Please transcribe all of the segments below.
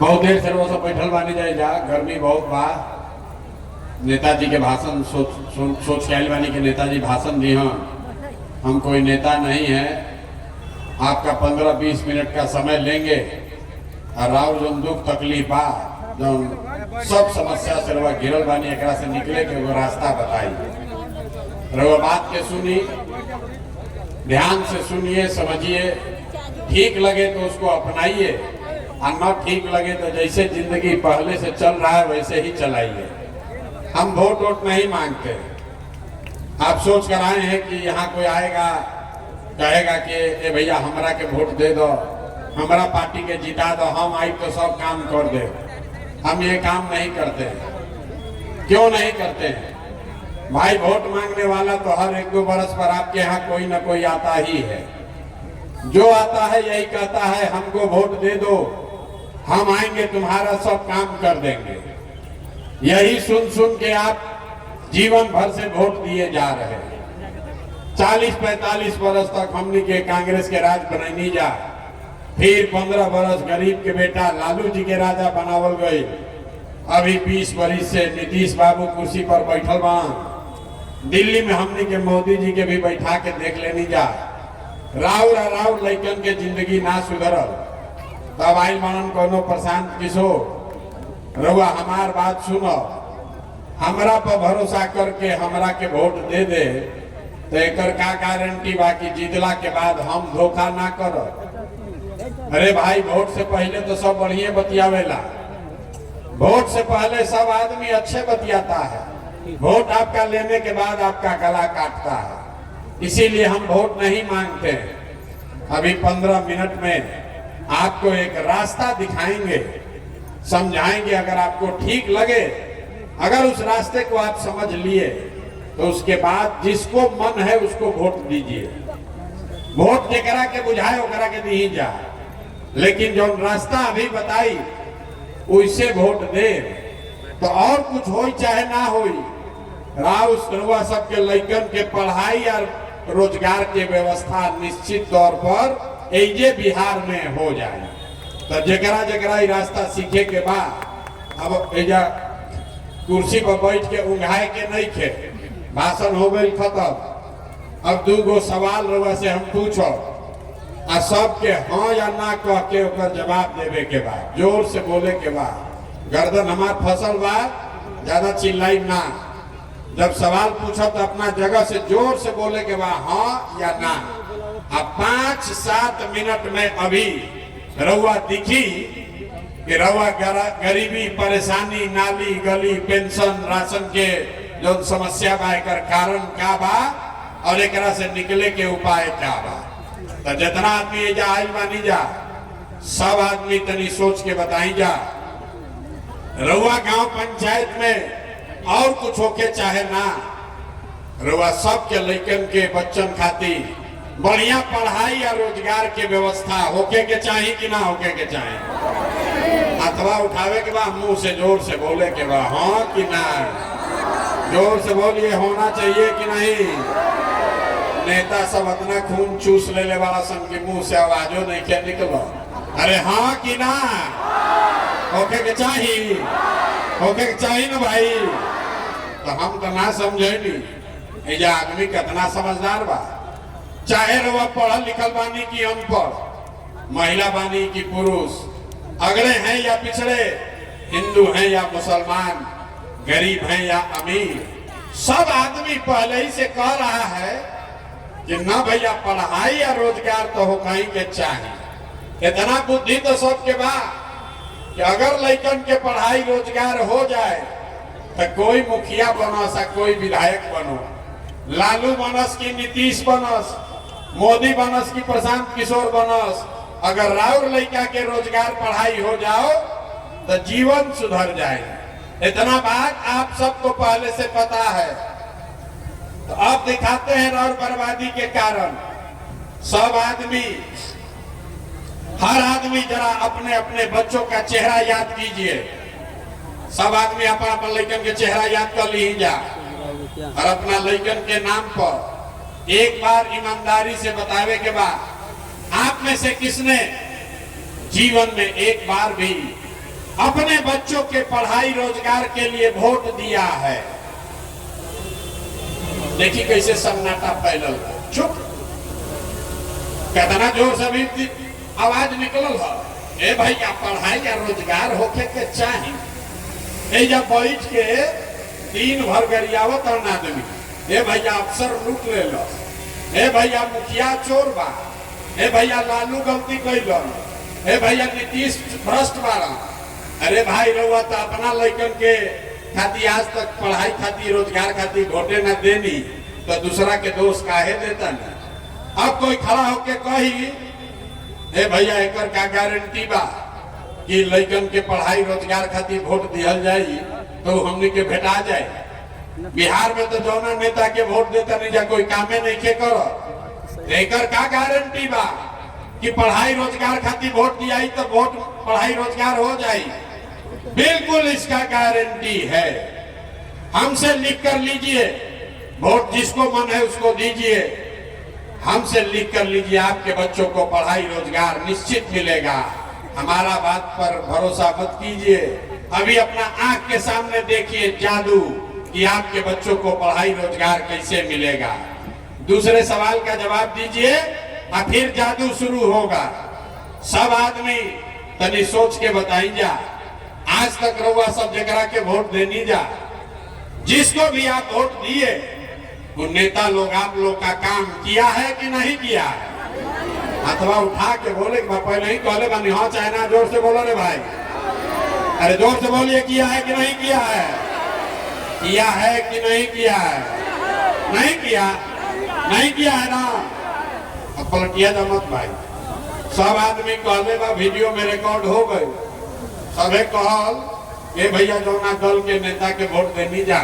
बहुत देर से वो सब बैठल बानी जाए जा, गर्मी बहुत बा। नेताजी के भाषण सोच के आयल बानी के नेताजी भाषण दी। हम कोई नेता नहीं है, आपका 15-20 मिनट का समय लेंगे और राव जो दुख तकलीफ बा जो सब समस्या से रवा घिरल बानी एक से निकले के वो रास्ता बताई। रवा बात के सुनी, ध्यान से सुनिए, समझिए, ठीक लगे तो उसको अपनाइए और न ठीक लगे तो जैसे जिंदगी पहले से चल रहा है वैसे ही चलाइए। हम वोट नहीं मांगते। आप सोच कर आए हैं कि यहाँ कोई आएगा कहेगा कि ए भैया हमरा के वोट दे दो, हमारा पार्टी के जिता दो, हम आई तो सब काम कर दे। हम ये काम नहीं करते। क्यों नहीं करते हैं भाई? वोट मांगने वाला तो हर 1-2 बरस पर आपके यहाँ कोई ना कोई आता ही है। जो आता है यही कहता है हमको वोट दे दो, हम आएंगे तुम्हारा सब काम कर देंगे। यही सुन सुन के आप जीवन भर से वोट दिए जा रहे हैं। 40-45 बरस तक हमने के कांग्रेस के राज बनैनी जा, फिर 15 बरस गरीब के बेटा लालू जी के राजा बनावल गए। अभी 20 बरस से नीतीश बाबू कुर्सी पर बैठल बा। दिल्ली में हमने के मोदी जी के भी बैठा के देख लेनी जा। राउर लैकन के जिंदगी ना सुधरल तब आई मनन कोनो प्रशांत किशोर रउआ हमार बात सुनो, हमरा पर भरोसा करके हमरा के वोट दे दे तो एकर का गारंटी बाकी जीतला के बाद हम धोखा ना करो। अरे भाई, वोट से पहले तो सब बढ़िया बतियावेला, वोट से पहले सब आदमी अच्छे बतियाता है, वोट आपका लेने के बाद आपका गला काटता है। इसीलिए हम वोट नहीं मांगते। अभी 15 मिनट में आपको एक रास्ता दिखाएंगे, समझाएंगे। अगर आपको ठीक लगे, अगर उस रास्ते को आप समझ लिए तो उसके बाद जिसको मन है उसको वोट दीजिए। वोट जेकरा के बुझाए ओकरा के दी जा, लेकिन जो रास्ता अभी बताई उससे वोट दे तो और कुछ हो चाहे ना हो, राव सरुआ सबके लैकन के पढ़ाई और रोजगार के व्यवस्था निश्चित तौर पर एजे बिहार में हो जाए। तो जकरा जकरा रास्ता सीखे के बाद अब एजा कुर्सी पर बैठ के उंघाए के नहीं खे, भाषण हो गई खत्म। अब 2 सवाल रउआ से हम पूछो आ सबके हाँ या ना कह के ओकर जवाब देवे के बाद, जोर से बोले के बाद। गर्दन हमार फसल बा, ज्यादा चिल्लाई ना। जब सवाल पूछो तो अपना जगह से जोर से बोले के बाद हाँ या ना। अब 5-7 मिनट में अभी रउआ दिखी कि रउआ गरीबी, परेशानी, नाली गली, पेंशन, राशन के जो समस्या बा एकर कारण का बा और एकरा से निकले के उपाय क्या बा। तो जितना आदमी एजा आइल बानी जा, सब आदमी तनी सोच के बताई जा। रउआ गांव पंचायत में और कुछ होके चाहे ना, रउआ सबके लैकन के बच्चन खातिर बढ़िया पढ़ाई या रोजगार के व्यवस्था होके के चाहिए कि ना होके के चाहिए। अथवा उठावे के बाद मुंह से जोर से बोले के बाद हाँ कि ना। जोर से बोलिए, होना चाहिए कि नहीं। नेता सब इतना खून चूस ले वाला सन के मुंह से आवाजों नहीं क्या निकलो। अरे हाँ कि ना होके के चाहिए, होके के चाहिए ना भाई। तो हम तो ना समझे नहीं एजा आदमी कितना समझदार बा। चाहे रउआ पढ़ल लिखल बानी की अनपढ़, महिला बानी की पुरुष, अगड़े हैं या पिछड़े, हिंदू हैं या मुसलमान, गरीब हैं या अमीर, सब आदमी पहले ही से कह रहा है कि ना भैया पढ़ाई या रोजगार तो हो कहीं के चाहिए। इतना बुद्धि तो सबके बाद कि अगर लैकन के पढ़ाई रोजगार हो जाए तो कोई मुखिया बनस, कोई विधायक बनो, लालू बनस की नीतीश बनस, मोदी बनस की प्रशांत किशोर बनस, अगर राउर लड़का के रोजगार पढ़ाई हो जाओ तो जीवन सुधर जाए। इतना बात आप सबको पहले से पता है। तो अब दिखाते हैं राउर बर्बादी के कारण। सब आदमी, हर आदमी जरा अपने अपने बच्चों का चेहरा याद कीजिए। सब आदमी अपन अपन लड़कन के चेहरा याद कर ली जा और अपना लड़कन के नाम पर एक बार ईमानदारी से बतावे के बाद आप में से किसने जीवन में एक बार भी अपने बच्चों के पढ़ाई रोजगार के लिए वोट दिया है। देखिए कैसे सन्नाटा फैलल, चुप, कितना जोर से भी आवाज निकलल है। ए भैया पढ़ाई या रोजगार होके के चाहिए। जब बैठ के दिन भर गरियावत और आदमी, ए भैया अफसर लूट ले लो, ए भैया मुखिया चोर बा, ए भैया लालू गलती कैलन, ए भैया नीतीश भ्रष्ट बारा। अरे भाई रहुआ तो अपना लड़कन के खातिर आज तक पढ़ाई खातिर रोजगार खातिर वोटे न देनी, तो दूसरा के दोष काहे देता नहीं। अब कोई खड़ा होके कही ए भैया एकर का गारंटी बा कि लड़कन के पढ़ाई रोजगार खातिर वोट दिहल जाई तो हमने के भेटा जाए। बिहार में तो जौना नेता के वोट देता नहीं जा कोई कामे नहीं के करो, एकर का गारंटी बा कि पढ़ाई रोजगार खातिर वोट दिया तो वोट पढ़ाई रोजगार हो जाए। बिल्कुल इसका गारंटी है। हमसे लिख कर लीजिए, वोट जिसको मन है उसको दीजिए, हमसे लिख कर लीजिए, आपके बच्चों को पढ़ाई रोजगार निश्चित मिलेगा। हमारा बात पर भरोसा मत कीजिए, अभी अपना आंख के सामने देखिए जादू कि आपके बच्चों को पढ़ाई रोजगार कैसे मिलेगा। दूसरे सवाल का जवाब दीजिए और फिर जादू शुरू होगा। सब आदमी तनी सोच के बताई जा, आज तक रहुआ सब जगह के वोट देनी जा, जिसको भी आप वोट दिए वो नेता लोग आप लोग का काम किया है कि नहीं किया है? अथवा उठा के बोले पहले ही कहले बानी, हाँ चाइना, जोर से बोलो रे भाई, अरे जोर से बोलिए, किया है कि नहीं किया है? किया है कि नहीं किया है? नहीं किया, नहीं किया है ना। अब पलटिया जा मत भाई। सब आदमी कहले बा, वीडियो में रिकॉर्ड हो गए, सबे कहल ए भैया जौना दल के नेता के वोट देनी जा,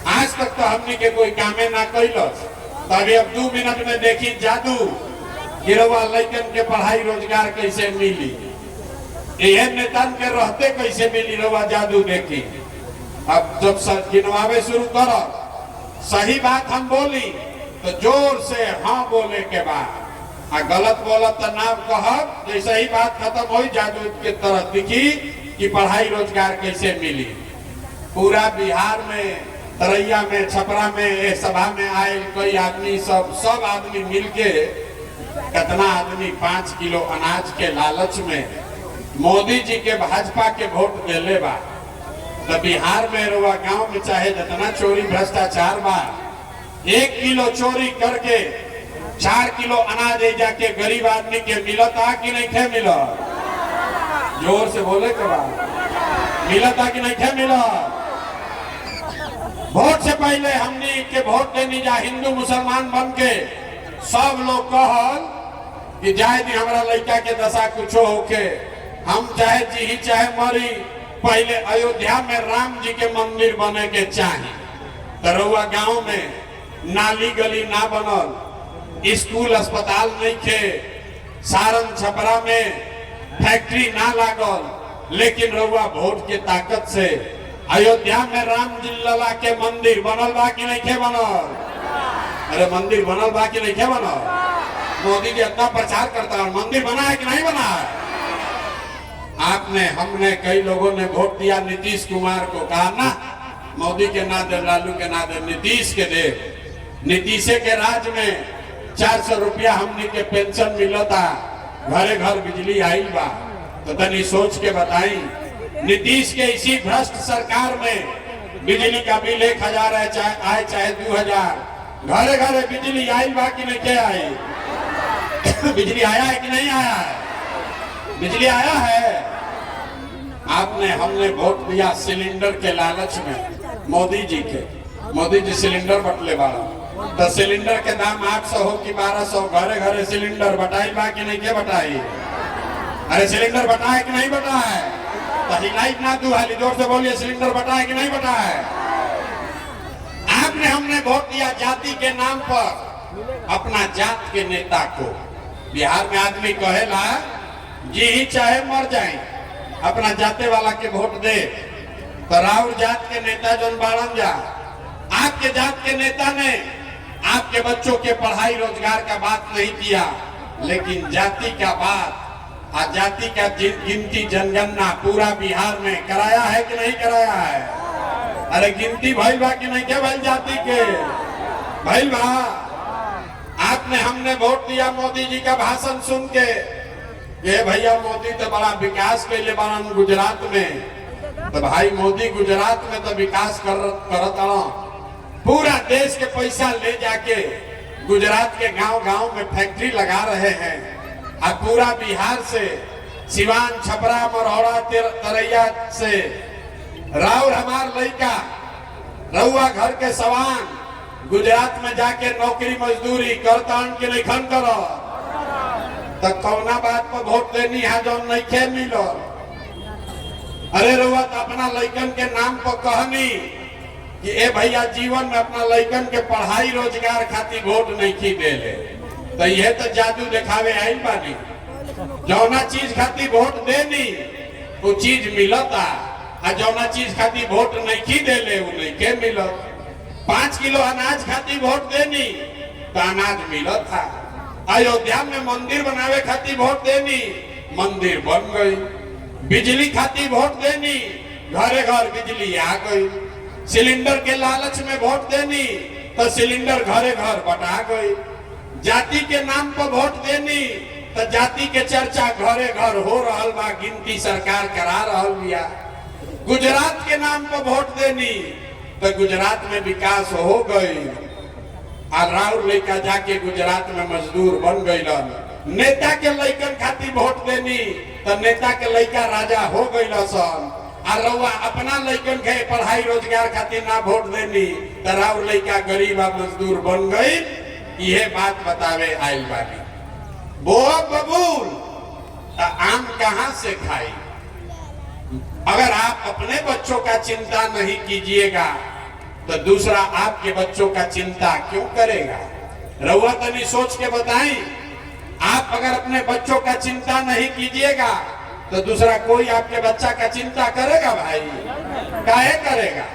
आज तक तो हमने के कोई कामे ना कैलस, तभी अब 2 मिनट में देखी जादू गिरवा लड़कन के पढ़ाई रोजगार कैसे मिली, यह नेता के रहते कैसे मिली, रवा जादू देखी। अब जब गिनवावे शुरू करो, सही बात हम बोली तो जोर से हाँ बोले के बाद, आ गलत बोलत तो ना कहब, जैसे ही बात खत्म हो जादू के तरह दिखी कि पढ़ाई रोजगार कैसे मिली। पूरा बिहार में, तरैया में, छपरा में, एक सभा में आए कोई आदमी, सब आदमी मिलके, कितना आदमी 5 किलो अनाज के लालच में मोदी जी के भाजपा के वोट देले बा। तो बिहार में रुआ गांव में चाहे जितना चोरी भ्रष्टाचार बा, 1 किलो चोरी करके 4 किलो अनाज जाके गरीब आदमी के मिलता कि नहीं थे मिला? जोर से बोले के बाद मिलता कि नहीं थे मिला? वोट से पहले हमने के वोट देनी जा हिंदू मुसलमान बन के सब लोग कहल कि जाए दी हमारा लड़का के दशा कुछो होके, हम चाहे जी चाहे मरी, पहले अयोध्या में राम जी के मंदिर बने के चाहिए। तरुआ गांव में नाली गली ना बनल, स्कूल अस्पताल नहीं थे, सारण छपरा में फैक्ट्री ना लागल, लेकिन रउआ वोट के ताकत से अयोध्या में राम जी लला के मंदिर बनल बा कि नहीं थे बनल? अरे मंदिर बनल बा कि नहीं थे बनल? मोदी जी इतना प्रचार करता है, मंदिर बना है कि नहीं बना है? आपने, हमने, कई लोगों ने वोट दिया नीतीश कुमार को, कहा ना मोदी के ना दे, लालू के ना दे, नीतीश के दे। नीतीश के राज में 400 रुपया हमने के पेंशन मिलता, घरे घर बिजली आई बा। तो तनी सोच के बताई, नीतीश के इसी भ्रष्ट सरकार में बिजली का बिल 1000 आए चाहे 2000, घरे घरे बिजली आई बा कि नहीं के आई? बिजली आया है कि नहीं आया है? बिजली आया है। आपने, हमने वोट दिया सिलेंडर के लालच में मोदी जी के, मोदी जी सिलेंडर बटले बारा, तो सिलेंडर के दाम 800 हो कि 1200, घरे घरे सिलेंडर बटाई बा कि नहीं के बटाई? अरे सिलेंडर बटा है कि नहीं बटा है? तो हिलाई ना दू हाली, जोर से बोलिए, सिलेंडर बटा है कि नहीं बटा है? आपने, हमने वोट दिया जाति के नाम पर अपना जात के नेता को। बिहार में आदमी कहेला जी ही चाहे मर जाए, अपना जाते वाला के वोट दे। तो राहुल जात के नेता जोन बाड़न जा, आपके जात के नेता ने आपके बच्चों के पढ़ाई रोजगार का बात नहीं किया, लेकिन जाति का बात जाति का गिनती जनगणना पूरा बिहार में कराया है कि नहीं कराया है? अरे गिनती भइल बा कि नहीं के भइल जाति के? भइल बा। आपने हमने वोट दिया मोदी जी का भाषण सुन के, ये भैया मोदी तो बड़ा विकास के लिए बड़ा गुजरात में, तो भाई मोदी गुजरात में तो विकास करत पूरा देश के पैसा ले जाके गुजरात के गांव-गांव में फैक्ट्री लगा रहे हैं। अब पूरा बिहार से सिवान, छपरा, मरौड़ा, तरैया से राउर हमार लड़का रउआ घर के सवान गुजरात में जाके नौकरी मजदूरी करतान के नहीं खन करो, तो कौना बात पर वोट देनी है जो नहीं खे मिलो? अरे रउआ तो अपना लड़कन के नाम पर कहनी कि ए भैया जीवन में अपना लड़कन के पढ़ाई रोजगार खातिर वोट नहीं की देले, तो यह तो जादू दिखावे आई बानी। जौना चीज खातिर वोट देनी वो चीज मिलता, और जौना चीज खातिर वोट नहीं की देले वो नहीं के मिलत। 5 किलो अनाज खातिर वोट देनी तो अनाज मिलत था। अयोध्या में मंदिर बनावे खातिर वोट देनी, मंदिर बन गई। बिजली खातिर वोट देनी, घरे घर बिजली आ गई। सिलेंडर के लालच में वोट देनी तो सिलेंडर घरे घर बटा गई। जाति के नाम पर वोट देनी तो जाति के चर्चा घरे घर हो रहा बा, गिनती सरकार करा रहल बिया। गुजरात के नाम पर वोट देनी तो गुजरात में विकास हो गई, और राउर लड़का जाके गुजरात में मजदूर बन गई। नेता के लड़कन खातिर वोट देनी तो नेता के लड़का राजा हो गई सन, और रउआ अपना लड़कन के पढ़ाई रोजगार खातिर ना वोट देनी तो राउर लड़का गरीब और मजदूर बन गई। यह बात बतावे आइल बानी। बोआ बबूल तो आम कहां से खाई? अगर आप अपने बच्चों का चिंता नहीं कीजिएगा तो दूसरा आपके बच्चों का चिंता क्यों करेगा? रउआ तनी सोच के बताएं। आप अगर अपने बच्चों का चिंता नहीं कीजिएगा तो दूसरा कोई आपके बच्चा का चिंता करेगा? भाई काहे करेगा?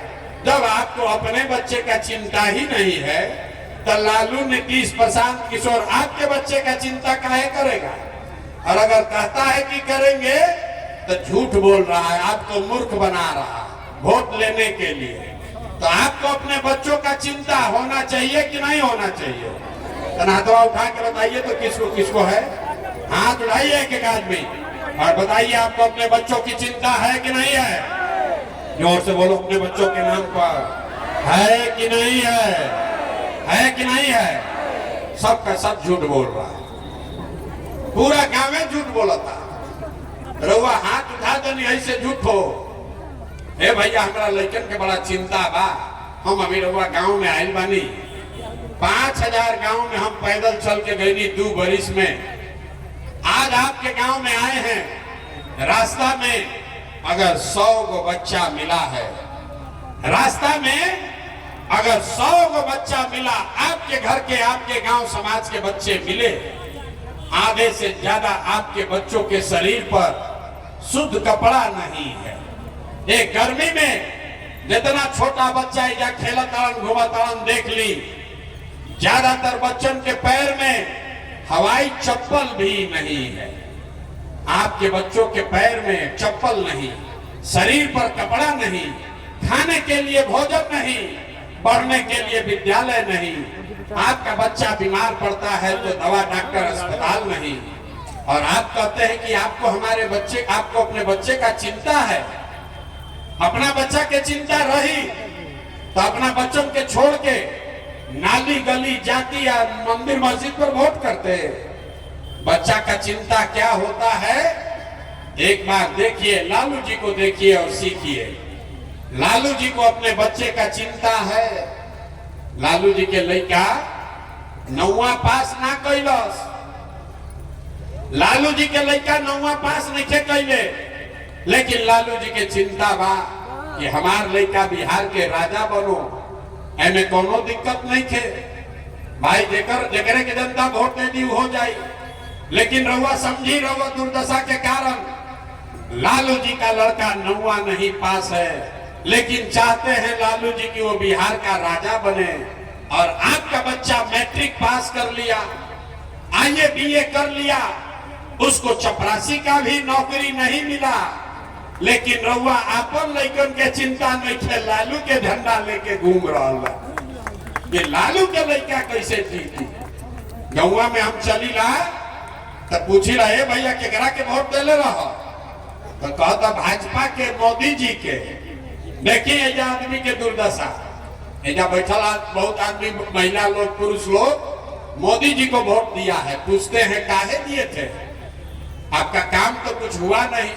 जब आपको अपने बच्चे का चिंता ही नहीं है तो लालू, नीतीश, प्रशांत किशोर आपके बच्चे का चिंता काहे करेगा? और अगर कहता है कि करेंगे तो झूठ बोल रहा है, आपको मूर्ख बना रहा वोट लेने के लिए। तो आपको अपने बच्चों का चिंता होना चाहिए कि नहीं होना चाहिए? हाथवा उठा के बताइए तो किसको किसको है? हाथ उठाइए एक एक आदमी और बताइए आपको अपने बच्चों की चिंता है कि नहीं है? जोर से बोलो, अपने बच्चों के नाम पर है कि नहीं है? है कि नहीं है? सबका सब झूठ बोल रहा है, पूरा गांव में झूठ बोला था। रउआ हाथ उठा देनी ऐसे झूठ हो। हे भैया हमारा लड़कन के बड़ा चिंता बा, हम अभी रउआ गांव में आयल बानी। 5000 गांव में हम पैदल चल के गई 2 बरिस में। आज आपके गांव में आए हैं, रास्ता में अगर 100 गो बच्चा मिला है, रास्ता में अगर 100 गो बच्चा मिला, आपके घर के, आपके गांव समाज के बच्चे मिले, आधे से ज्यादा आपके बच्चों के शरीर पर शुद्ध कपड़ा नहीं है। एक गर्मी में जितना छोटा बच्चा या खेला तारण घुमा तारण देख ली, ज्यादातर बच्चन के पैर में हवाई चप्पल भी नहीं है। आपके बच्चों के पैर में चप्पल नहीं, शरीर पर कपड़ा नहीं, खाने के लिए भोजन नहीं, पढ़ने के लिए विद्यालय नहीं। आपका बच्चा बीमार पड़ता है तो दवा, डॉक्टर, अस्पताल नहीं। और आप कहते हैं कि आपको हमारे बच्चे, आपको अपने बच्चे का चिंता है। अपना बच्चा के चिंता रही तो अपना बच्चों के छोड़ के नाली, गली, जाति या मंदिर मस्जिद पर वोट करते हैं। बच्चा का चिंता क्या होता है? एक बार देखिए, लालू जी को देखिए और सीखिए। लालू जी को अपने बच्चे का चिंता है। लालू जी के लड़का 9वां पास ना कैलस। लालू जी के लड़का 9वां पास नहीं कैले, लेकिन लालू जी के चिंता बा कि हमार लड़का बिहार के राजा बनो। एमे कोनो दिक्कत नहीं थे भाई, जेकरे के जनता वोट दे दी हो जाए। लेकिन रउआ समझी, रउआ दुर्दशा के कारण लालू जी का लड़का 9वां नहीं पास है, लेकिन चाहते हैं लालू जी की वो बिहार का राजा बने। और आपका बच्चा मैट्रिक पास कर लिया, IABA कर लिया, उसको चपरासी का भी नौकरी नहीं मिला, लेकिन रउआ आपन लइकन के चिंता नहीं थे, लालू के झंडा लेके घूम रहा। ये लालू के लइका कैसे जीती। गौवा में हम चली ला तो पूछी रहे भैया केकरा के वोट देले रह, तो कहता भाजपा के, मोदी जी के। देखिए एजा आदमी के दुर्दशा, एजा बैठा बहुत आदमी, महिला लोग, पुरुष लोग मोदी जी को वोट दिया है। पूछते हैं काहे दिए थे, आपका काम तो कुछ हुआ नहीं।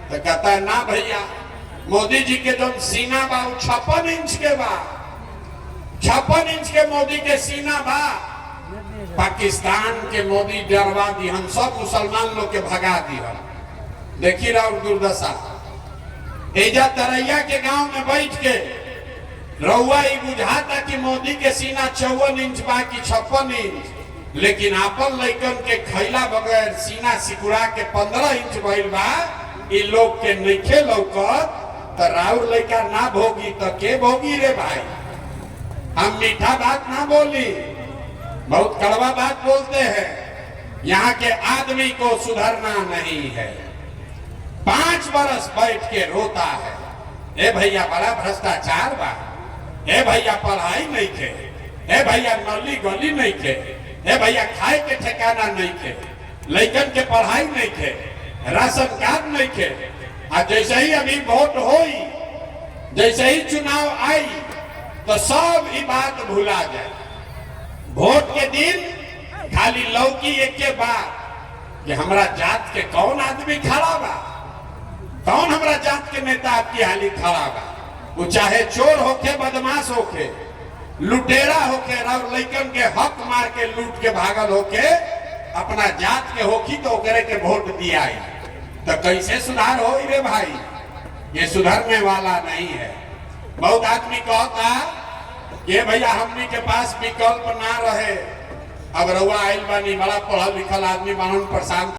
तो कहता है ना भैया, मोदी जी के जो सीना बा 56 इंच के बा, 56 इंच के मोदी के सीना बा। पाकिस्तान के मोदी डरवा दी, हम सब मुसलमान लोग के भगा दी। देखी रहा दुर्दशा। एजा तरैया के गांव में बैठ के रउआ ही बुझाता कि मोदी के सीना 54 इंच बा कि 56 इंच, लेकिन आपन लइकन के खैला बगैर सीना सिकुड़ा के 15 इंच भइल बा। इ लोग के नइखे लौकत तो राउर लइका ना भोगी तो के भोगी रे भाई। हम मीठा बात ना बोली, बहुत कड़वा बात बोलते हैं। यहाँ के आदमी को सुधरना नहीं है। 5 बरस बैठ के रोता है, ए भैया बड़ा भ्रष्टाचार बा, ए भैया पढ़ाई नहीं थे, ए भैया नली गली नहीं थे, ए भैया खाए के ठिकाना नहीं थे, लइकन के पढ़ाई नहीं थे, राशन कार्ड नहीं थे। और जैसे ही अभी वोट होई, जैसे ही चुनाव आई तो सब ही बात भुला जाए। वोट के दिन खाली लौकी एक के बाद कि हमरा जात के कौन आदमी खड़ा बा, कौन हमरा जात के नेता आपकी हाली खड़ा बा। वो चाहे चोर होके, बदमाश होके, लुटेरा होके, और लइकन के हक मार के लूट के भागल होके, अपना जात के होकी तो ओकरे के वोट दिया। तो कैसे सुधार हो रे भाई, ये सुधरने वाला नहीं है। बहुत आदमी कहता ये भैया हमनी के पास विकल्प ना रहे। अब रउआ आइल बानी, बड़ा पढ़ल लिखल आदमी बानन, प्रशांत